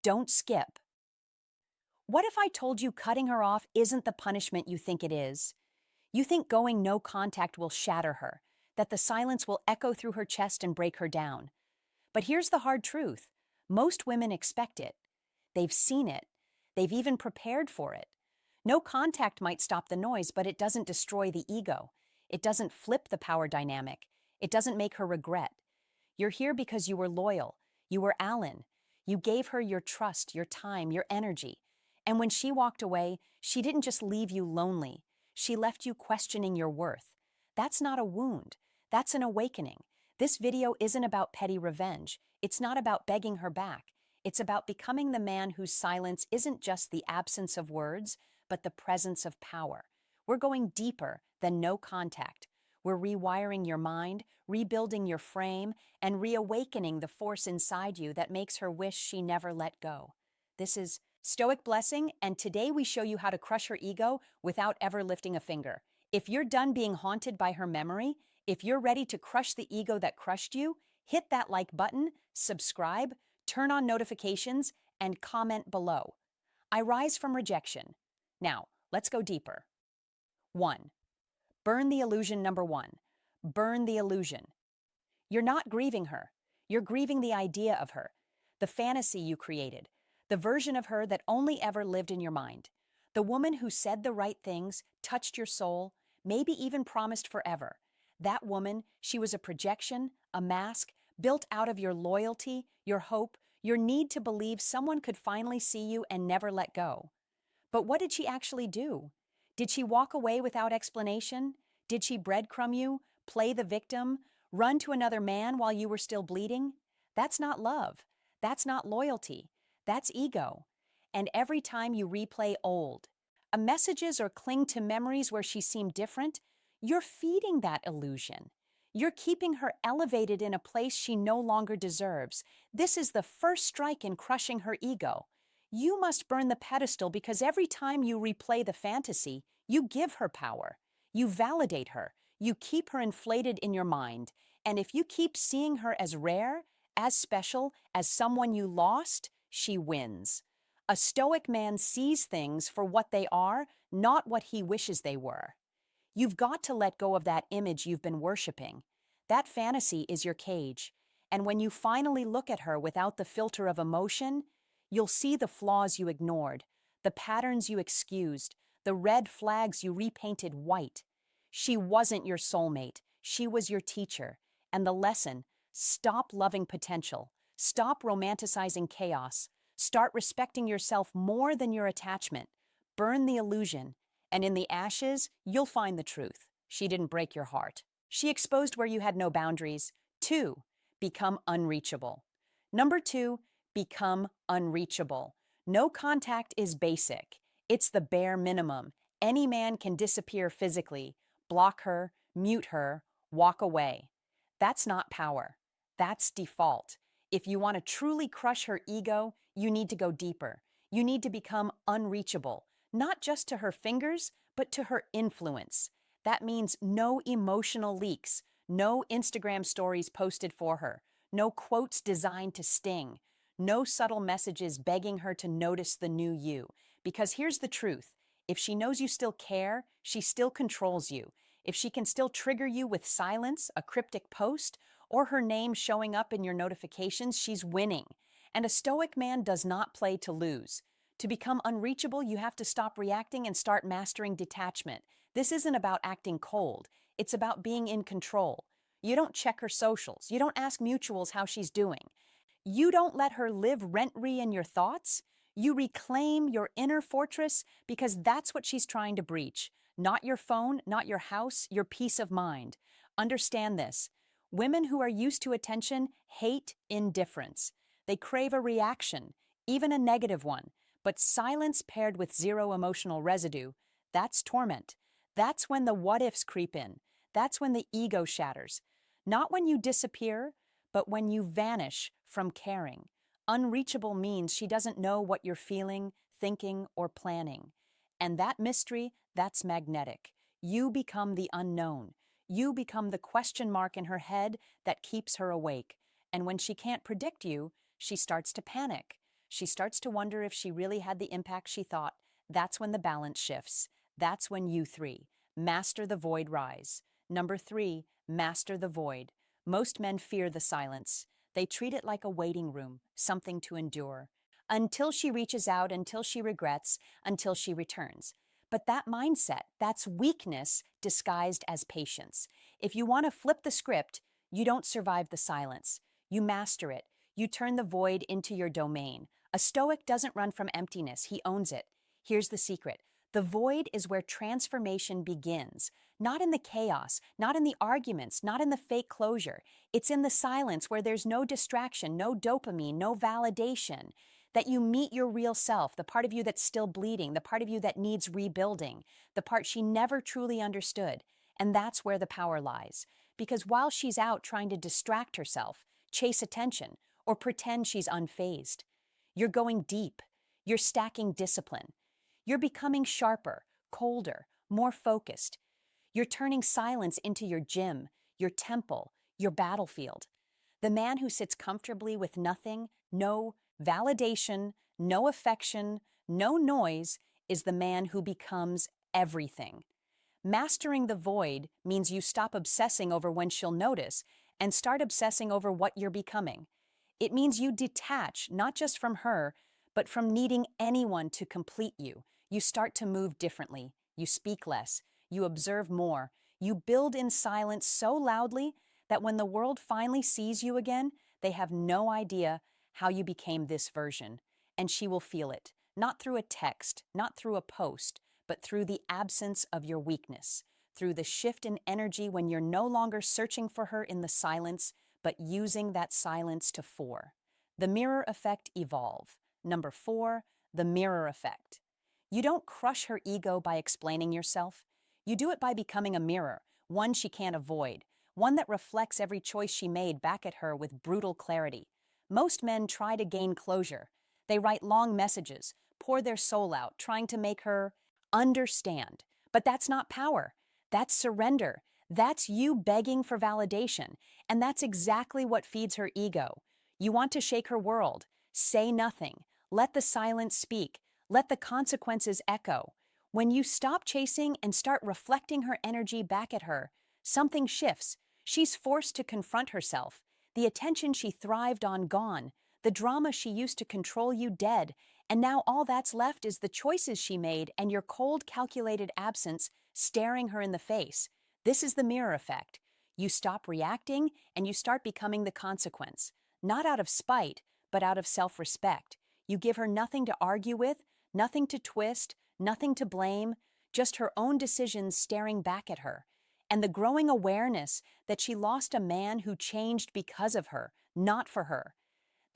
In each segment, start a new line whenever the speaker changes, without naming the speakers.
Don't skip. What if I told you cutting her off isn't the punishment you think it is? You think going no contact will shatter her, that the silence will echo through her chest and break her down. But here's the hard truth. Most women expect it. They've seen it. They've even prepared for it. No contact might stop the noise, but it doesn't destroy the ego. It doesn't flip the power dynamic. It doesn't make her regret. You're here because you were loyal. You were Alan. You gave her your trust, your time, your energy. And when she walked away, she didn't just leave you lonely. She left you questioning your worth. That's not a wound. That's an awakening. This video isn't about petty revenge. It's not about begging her back. It's about becoming the man whose silence isn't just the absence of words, but the presence of power. We're going deeper than no contact. We're rewiring your mind, rebuilding your frame, and reawakening the force inside you that makes her wish she never let go. This is Stoic Blessing, and today we show you how to crush her ego without ever lifting a finger. If you're done being haunted by her memory, if you're ready to crush the ego that crushed you, hit that like button, subscribe, turn on notifications, and comment below. I rise from rejection. Now, let's go deeper. 1. Burn the illusion. Number 1. Burn the illusion. You're not grieving her. You're grieving the idea of her, the fantasy you created, the version of her that only ever lived in your mind. The woman who said the right things, touched your soul, maybe even promised forever. That woman, she was a projection, a mask, built out of your loyalty, your hope, your need to believe someone could finally see you and never let go. But what did she actually do? Did she walk away without explanation? Did she breadcrumb you, play the victim, run to another man while you were still bleeding? That's not love. That's not loyalty. That's ego. And every time you replay old messages or cling to memories where she seemed different, you're feeding that illusion. You're keeping her elevated in a place she no longer deserves. This is the first strike in crushing her ego. You must burn the pedestal because every time you replay the fantasy, you give her power. You validate her. You keep her inflated in your mind. And if you keep seeing her as rare, as special, as someone you lost, she wins. A stoic man sees things for what they are, not what he wishes they were. You've got to let go of that image you've been worshiping. That fantasy is your cage. And when you finally look at her without the filter of emotion, you'll see the flaws you ignored, the patterns you excused, the red flags you repainted white. She wasn't your soulmate. She was your teacher. And the lesson: stop loving potential. Stop romanticizing chaos. Start respecting yourself more than your attachment. Burn the illusion. And in the ashes, you'll find the truth. She didn't break your heart. She exposed where you had no boundaries. 2. Become unreachable. Number 2, become unreachable. No contact is basic. It's the bare minimum. Any man can disappear physically, block her, mute her, walk away. That's not power. That's default. If you want to truly crush her ego, you need to go deeper. You need to become unreachable, not just to her fingers, but to her influence. That means no emotional leaks, no Instagram stories posted for her, no quotes designed to sting, no subtle messages begging her to notice the new you. Because here's the truth: if she knows you still care, she still controls you. If she can still trigger you with silence, a cryptic post, or her name showing up in your notifications, she's winning. And a stoic man does not play to lose. To become unreachable, you have to stop reacting and start mastering detachment. This isn't about acting cold. It's about being in control. You don't check her socials. You don't ask mutuals how she's doing. You don't let her live rent-free in your thoughts. You reclaim your inner fortress because that's what she's trying to breach. Not your phone, not your house, your peace of mind. Understand this. Women who are used to attention hate indifference. They crave a reaction, even a negative one. But silence paired with zero emotional residue, that's torment. That's when the what-ifs creep in. That's when the ego shatters. Not when you disappear, but when you vanish from caring. Unreachable means she doesn't know what you're feeling, thinking, or planning. And that mystery, that's magnetic. You become the unknown. You become the question mark in her head that keeps her awake. And when she can't predict you, she starts to panic. She starts to wonder if she really had the impact she thought. That's when the balance shifts. That's when you three master the void rise. Number three, master the void. Most men fear the silence. They treat it like a waiting room, something to endure. Until she reaches out, until she regrets, until she returns. But that mindset, that's weakness disguised as patience. If you want to flip the script, you don't survive the silence. You master it. You turn the void into your domain. A Stoic doesn't run from emptiness, he owns it. Here's the secret. The void is where transformation begins, not in the chaos, not in the arguments, not in the fake closure. It's in the silence where there's no distraction, no dopamine, no validation. That you meet your real self, the part of you that's still bleeding, the part of you that needs rebuilding, the part she never truly understood. And that's where the power lies. Because while she's out trying to distract herself, chase attention, or pretend she's unfazed, you're going deep. You're stacking discipline. You're becoming sharper, colder, more focused. You're turning silence into your gym, your temple, your battlefield. The man who sits comfortably with nothing, no validation, no affection, no noise, is the man who becomes everything. Mastering the void means you stop obsessing over when she'll notice and start obsessing over what you're becoming. It means you detach not just from her, but from needing anyone to complete you. You start to move differently. You speak less. You observe more. You build in silence so loudly that when the world finally sees you again, they have no idea how you became this version. And she will feel it, not through a text, not through a post, but through the absence of your weakness, through the shift in energy when you're no longer searching for her in the silence, but using that silence to fore. The mirror effect evolve. Number four, the mirror effect. You don't crush her ego by explaining yourself. You do it by becoming a mirror, one she can't avoid, one that reflects every choice she made back at her with brutal clarity. Most men try to gain closure. They write long messages, pour their soul out, trying to make her understand. But that's not power. That's surrender. That's you begging for validation. And that's exactly what feeds her ego. You want to shake her world. Say nothing. Let the silence speak. Let the consequences echo. When you stop chasing and start reflecting her energy back at her, something shifts. She's forced to confront herself. The attention she thrived on gone. The drama she used to control you dead. And now all that's left is the choices she made and your cold, calculated absence staring her in the face. This is the mirror effect. You stop reacting and you start becoming the consequence. Not out of spite, but out of self-respect. You give her nothing to argue with, nothing to twist, nothing to blame, just her own decisions staring back at her. And the growing awareness that she lost a man who changed because of her, not for her.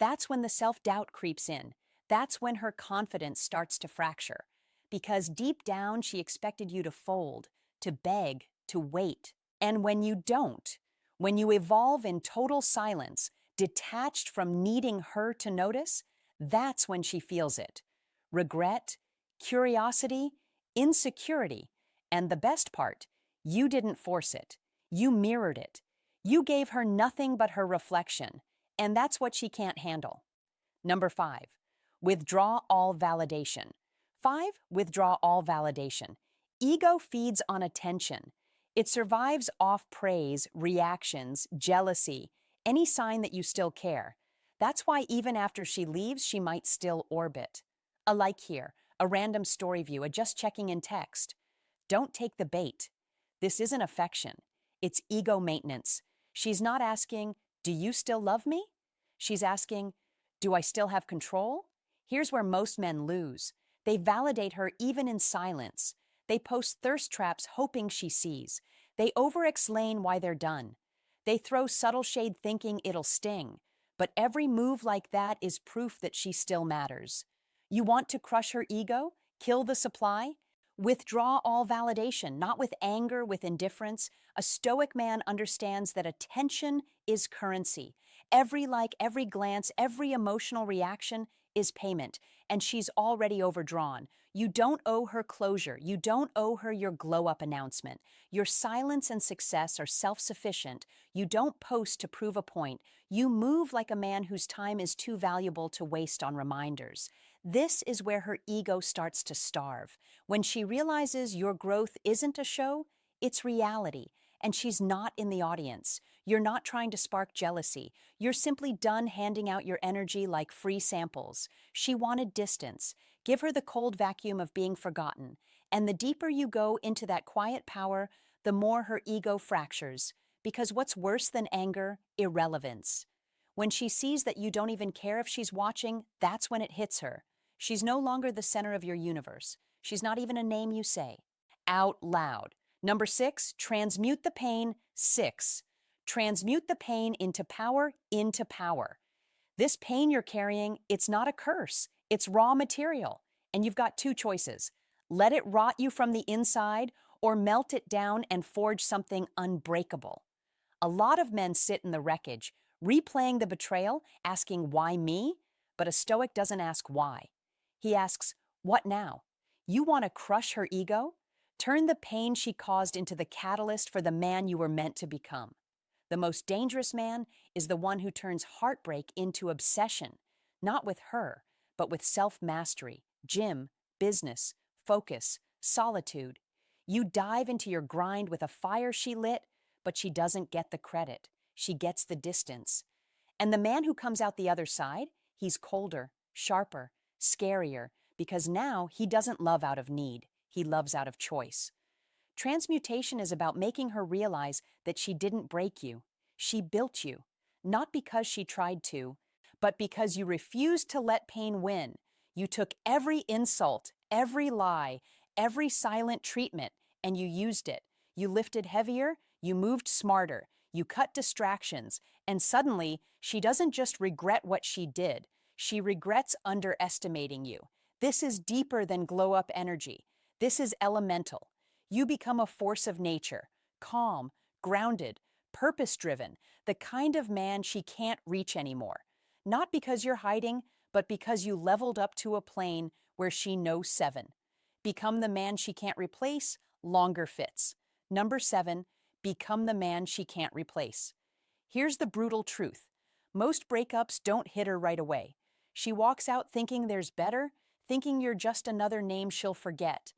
That's when the self-doubt creeps in. That's when her confidence starts to fracture. Because deep down, she expected you to fold, to beg, to wait. And when you don't, when you evolve in total silence, detached from needing her to notice, that's when she feels it. Regret, curiosity, insecurity, and the best part, you didn't force it. You mirrored it. You gave her nothing but her reflection, and that's what she can't handle. Number five, withdraw all validation. Five, withdraw all validation. Ego feeds on attention. It survives off praise, reactions, jealousy, any sign that you still care. That's why even after she leaves, she might still orbit. A like here, a random story view, a just checking in text. Don't take the bait. This isn't affection. It's ego maintenance. She's not asking, do you still love me? She's asking, do I still have control? Here's where most men lose. They validate her even in silence. They post thirst traps hoping she sees. They over-explain why they're done. They throw subtle shade thinking it'll sting. But every move like that is proof that she still matters. You want to crush her ego? Kill the supply? Withdraw all validation, not with anger, with indifference. A Stoic man understands that attention is currency, Every like, every glance, every emotional reaction is payment, and she's already overdrawn. You don't owe her closure. You don't owe her your glow up announcement. Your silence and success are self sufficient. You don't post to prove a point. You move like a man whose time is too valuable to waste on reminders. This is where her ego starts to starve. When she realizes your growth isn't a show, it's reality, and she's not in the audience. You're not trying to spark jealousy. You're simply done handing out your energy like free samples. She wanted distance. Give her the cold vacuum of being forgotten. And the deeper you go into that quiet power, the more her ego fractures. Because what's worse than anger? Irrelevance. When she sees that you don't even care if she's watching, that's when it hits her. She's no longer the center of your universe. She's not even a name you say out loud. Number 6, transmute the pain. 6, transmute the pain into power, into power. This pain you're carrying, it's not a curse. It's raw material. And you've got two choices. Let it rot you from the inside or melt it down and forge something unbreakable. A lot of men sit in the wreckage, replaying the betrayal, asking, why me? But a Stoic doesn't ask why. He asks, what now? You want to crush her ego? Turn the pain she caused into the catalyst for the man you were meant to become. The most dangerous man is the one who turns heartbreak into obsession, not with her, but with self-mastery, gym, business, focus, solitude. You dive into your grind with a fire she lit, but she doesn't get the credit. She gets the distance. And the man who comes out the other side, he's colder, sharper, scarier, because now he doesn't love out of need. He loves out of choice. Transmutation is about making her realize that she didn't break you. She built you, not because she tried to, but because you refused to let pain win. You took every insult, every lie, every silent treatment, and you used it. You lifted heavier, you moved smarter, you cut distractions, and suddenly she doesn't just regret what she did, she regrets underestimating you. This is deeper than glow-up energy. This is elemental. You become a force of nature, calm, grounded, purpose-driven, the kind of man she can't reach anymore. Not because you're hiding, but because you leveled up to a plane where she knows 7. Become the man she can't replace, longer fits. Number 7, become the man she can't replace. Here's the brutal truth. Most breakups don't hit her right away. She walks out thinking there's better, thinking you're just another name she'll forget,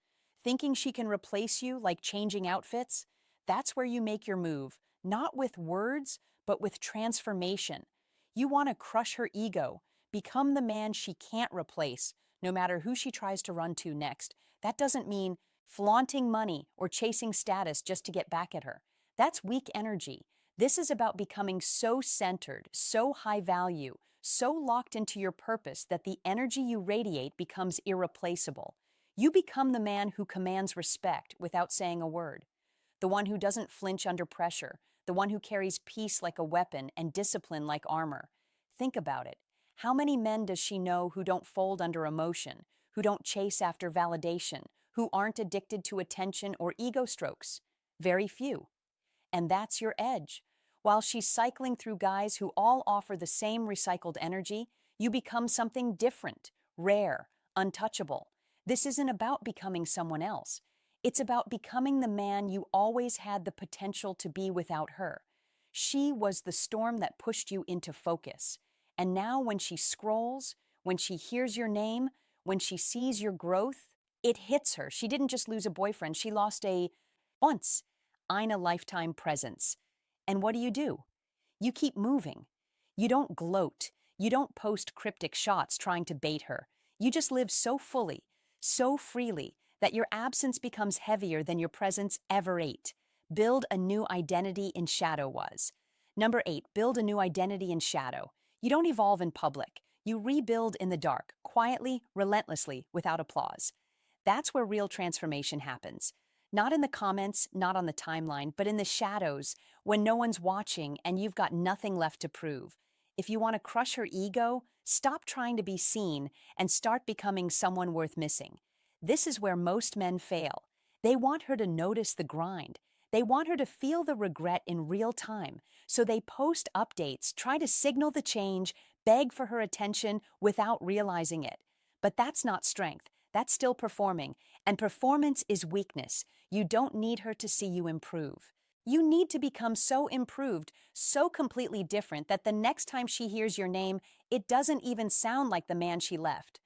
thinking she can replace you like changing outfits. That's where you make your move, not with words, but with transformation. You want to crush her ego, become the man she can't replace, no matter who she tries to run to next. That doesn't mean flaunting money or chasing status just to get back at her. That's weak energy. This is about becoming so centered, so high value, so locked into your purpose that the energy you radiate becomes irreplaceable. You become the man who commands respect without saying a word, the one who doesn't flinch under pressure, the one who carries peace like a weapon and discipline like armor. Think about it. How many men does she know who don't fold under emotion, who don't chase after validation, who aren't addicted to attention or ego strokes? Very few. And that's your edge. While she's cycling through guys who all offer the same recycled energy, you become something different, rare, untouchable. This isn't about becoming someone else. It's about becoming the man you always had the potential to be without her. She was the storm that pushed you into focus. And now when she scrolls, when she hears your name, when she sees your growth, it hits her. She didn't just lose a boyfriend, she lost a once in a lifetime presence. And what do? You keep moving. You don't gloat. You don't post cryptic shots trying to bait her. You just live so fully, so freely, that your absence becomes heavier than your presence ever ate. Build a new identity in shadow was. Number 8, build a new identity in shadow. You don't evolve in public. You rebuild in the dark, quietly, relentlessly, without applause. That's where real transformation happens. Not in the comments, not on the timeline, but in the shadows, when no one's watching and you've got nothing left to prove. If you want to crush her ego, stop trying to be seen and start becoming someone worth missing. This is where most men fail. They want her to notice the grind. They want her to feel the regret in real time, so they post updates, try to signal the change, beg for her attention without realizing it. But that's not strength. That's still performing, and performance is weakness. You don't need her to see you improve. You need to become so improved, so completely different that the next time she hears your name, it doesn't even sound like the man she left.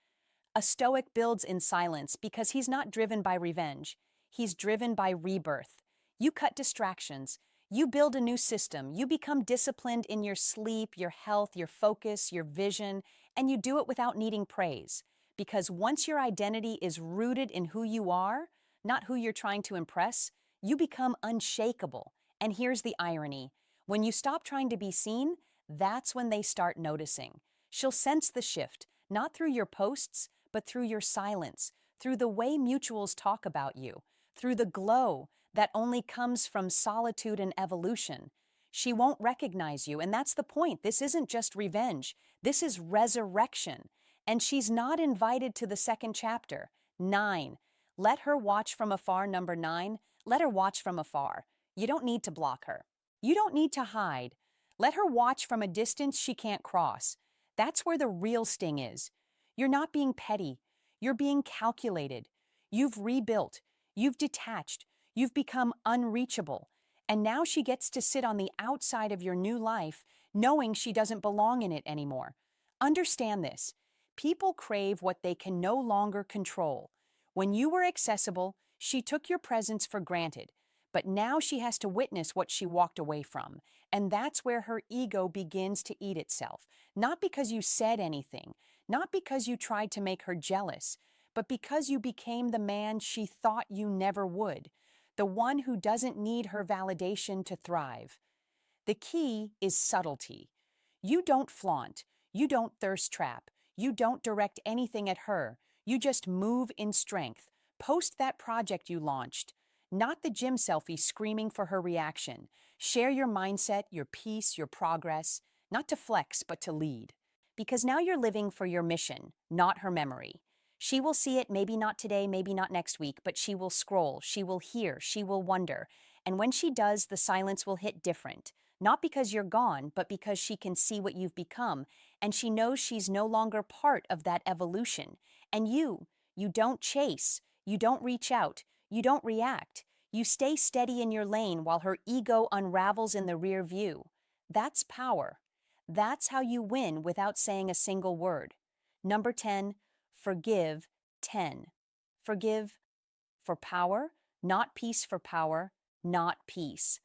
A Stoic builds in silence because he's not driven by revenge. He's driven by rebirth. You cut distractions. You build a new system. You become disciplined in your sleep, your health, your focus, your vision, and you do it without needing praise. Because once your identity is rooted in who you are, not who you're trying to impress, you become unshakable. And here's the irony. When you stop trying to be seen, that's when they start noticing. She'll sense the shift, not through your posts, but through your silence, through the way mutuals talk about you, through the glow that only comes from solitude and evolution. She won't recognize you, and that's the point. This isn't just revenge. This is resurrection. And she's not invited to the second chapter. 9. Let her watch from afar, number 9. Let her watch from afar. You don't need to block her. You don't need to hide. Let her watch from a distance she can't cross. That's where the real sting is. You're not being petty. You're being calculated. You've rebuilt. You've detached. You've become unreachable. And now she gets to sit on the outside of your new life, knowing she doesn't belong in it anymore. Understand this. People crave what they can no longer control. When you were accessible, she took your presence for granted. But now she has to witness what she walked away from. And that's where her ego begins to eat itself. Not because you said anything, not because you tried to make her jealous, but because you became the man she thought you never would, the one who doesn't need her validation to thrive. The key is subtlety. You don't flaunt, you don't thirst trap, you don't direct anything at her, you just move in strength. Post that project you launched, not the gym selfie screaming for her reaction. Share your mindset, your peace, your progress, not to flex, but to lead. Because now you're living for your mission, not her memory. She will see it, maybe not today, maybe not next week, but she will scroll, she will hear, she will wonder. And when she does, the silence will hit different. Not because you're gone, but because she can see what you've become, and she knows she's no longer part of that evolution. And you don't chase, you don't reach out, you don't react. You stay steady in your lane while her ego unravels in the rear view. That's power. That's how you win without saying a single word. Number 10, forgive 10. Forgive for power, not peace for power, not peace.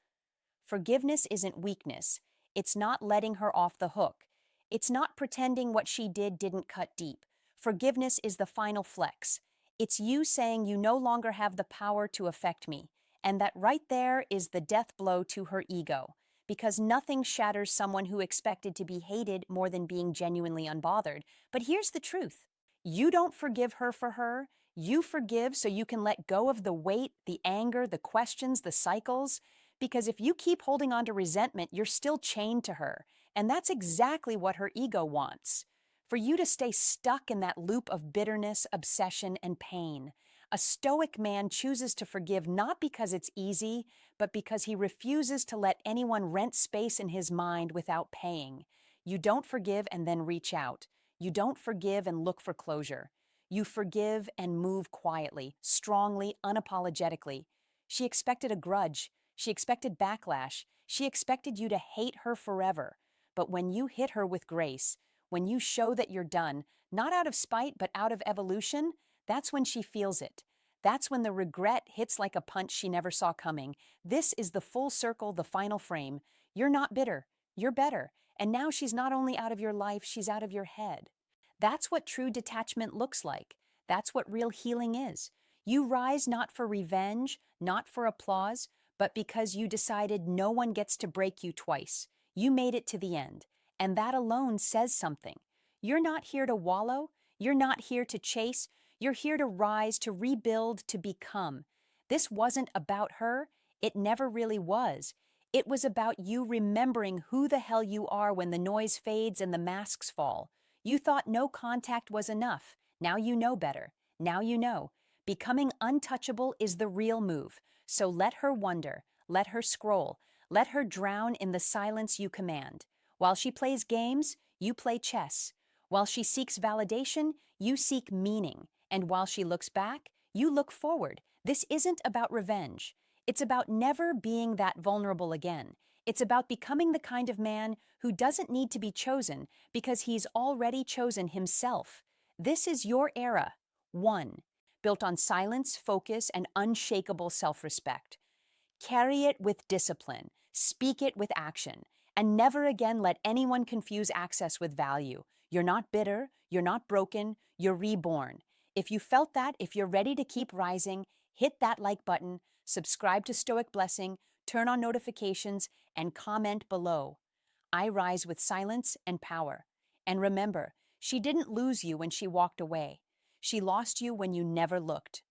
Forgiveness isn't weakness. It's not letting her off the hook. It's not pretending what she didn't cut deep. Forgiveness is the final flex. It's you saying you no longer have the power to affect me. And that right there is the death blow to her ego. Because nothing shatters someone who expected to be hated more than being genuinely unbothered. But here's the truth. You don't forgive her for her. You forgive so you can let go of the weight, the anger, the questions, the cycles. Because if you keep holding on to resentment, you're still chained to her. And that's exactly what her ego wants. For you to stay stuck in that loop of bitterness, obsession, and pain. A stoic man chooses to forgive not because it's easy, but because he refuses to let anyone rent space in his mind without paying. You don't forgive and then reach out. You don't forgive and look for closure. You forgive and move quietly, strongly, unapologetically. She expected a grudge. She expected backlash. She expected you to hate her forever. But when you hit her with grace, when you show that you're done, not out of spite, but out of evolution, that's when she feels it. That's when the regret hits like a punch she never saw coming. This is the full circle, the final frame. You're not bitter. You're better. And now she's not only out of your life, she's out of your head. That's what true detachment looks like. That's what real healing is. You rise not for revenge, not for applause, but because you decided no one gets to break you twice. You made it to the end. And that alone says something. You're not here to wallow. You're not here to chase. You're here to rise, to rebuild, to become. This wasn't about her. It never really was. It was about you remembering who the hell you are when the noise fades and the masks fall. You thought no contact was enough. Now you know better. Now you know. Becoming untouchable is the real move. So let her wonder. let her scroll. Let her drown in the silence you command. While she plays games, you play chess. While she seeks validation, you seek meaning. And while she looks back, you look forward. This isn't about revenge. It's about never being that vulnerable again. It's about becoming the kind of man who doesn't need to be chosen because he's already chosen himself. This is your era. One, built on silence, focus, and unshakable self-respect. Carry it with discipline, speak it with action, and never again let anyone confuse access with value. You're not bitter, you're not broken, you're reborn. If you felt that, if you're ready to keep rising, hit that like button, subscribe to Stoic Blessing, turn on notifications, and comment below. I rise with silence and power. And remember, she didn't lose you when she walked away. She lost you when you never looked.